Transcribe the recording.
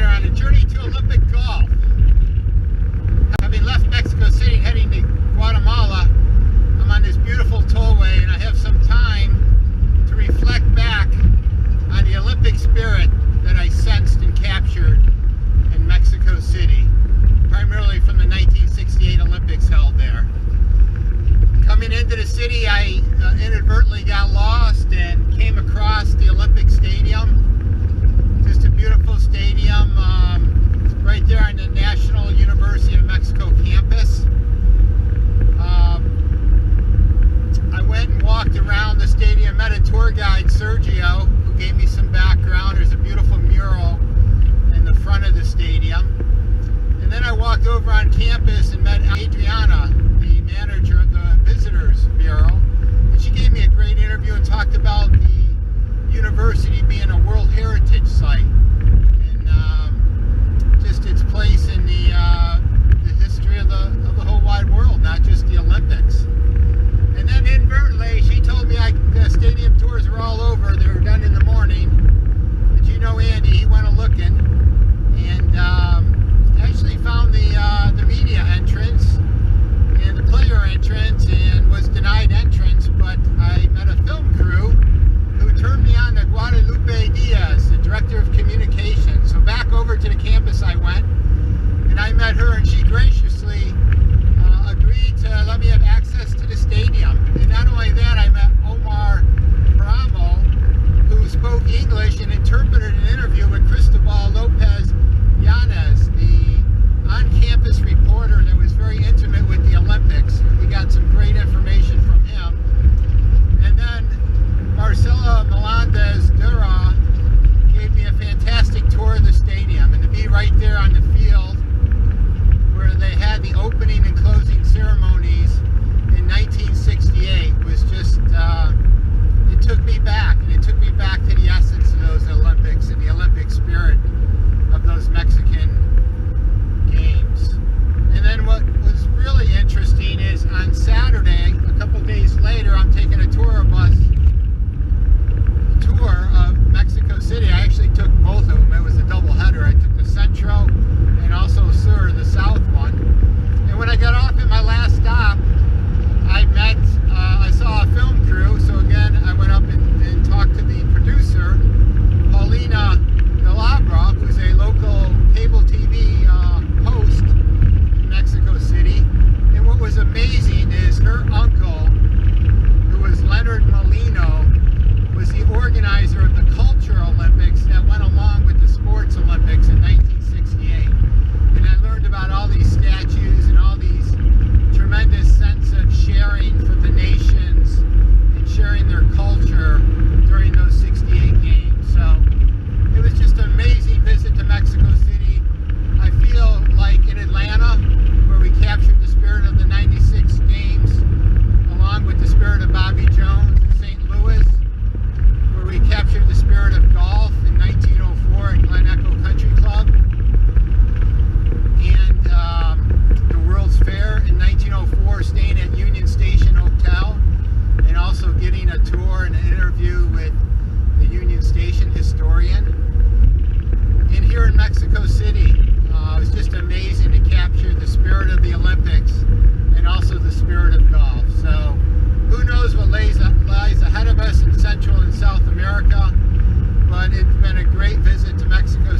there on a journey to Olympic golf. Having left Mexico City heading to Guatemala, I'm on this beautiful tollway and I have some time to reflect back on the Olympic spirit that I sensed and captured in Mexico City, primarily from the 1968 Olympics held there. Coming into the city, I inadvertently got lost and came across the Olympic Stadium. Just a beautiful stadium right there on the National University of Mexico campus. I went and walked around the stadium, met a tour guide, Sergio, who gave me some background. There's a beautiful mural in the front of the stadium. And then I walked over on campus and met Adriana, the manager of the Visitors Bureau. And she gave me a great interview and talked about the university being a World Heritage Site. And just its place in the history of the whole wide world, not just the Olympics. And then inadvertently, she told me the stadium tours were all over. They were done in the morning. But you know Andy, he went a-looking and actually found the media entrance and the player entrance and was denied entrance, but I met a film crew who turned me on to Guadalupe Diaz, the director of communications. So back over to the campus I went, and I met her, and she graciously agreed to let me have access to the stadium. And not only that, I met Omar Paramo, who spoke English and interpreted an interview with Cristobal Lopez Yanez, the on-campus reporter that was very intimate with the Olympics. And we got some great information from him. And then Marcela Melendez Dura gave me a fantastic tour of the stadium, and to be right there on the field where they had the opening and closing ceremonies in 1968 was just, it took me back, and it took me back to the essence of those Olympics and the Olympic spirit of those Mexican games. And then what was really interesting is on Saturday, a couple days later, I'm taking a tour of Mexico City. I actually took both of them. It was a double header. I took the Centro and also Sur, the south one. And when I got off at my last stop, I saw a film crew. So again, I went up and talked to the producer, Paulina Delabra, who's a local cable TV host in Mexico City. And what was amazing is her uncle, who was Leonard Molino, was the organizer of the Culture Olympics that went along with the Sports Olympics in 1968. And I learned about all these statues and all these tremendous sense of sharing for the nations and sharing their culture during those 68 games. So it was just an amazing visit to Mexico City. I feel like in Atlanta, where we captured the spirit of the 96 games, along with the spirit of Bobby Jones in St. Louis, where we captured the spirit of golf in 1904 at Glen Echo Country Club, and the World's Fair in 1904, staying at Union Station Hotel, and also getting a tour and an interview with the Union Station historian. And here in Mexico City, it was just amazing to capture the spirit of the Olympics and also the spirit of golf. So who knows what lies ahead of us in Central and South America, but it's been a great visit to Mexico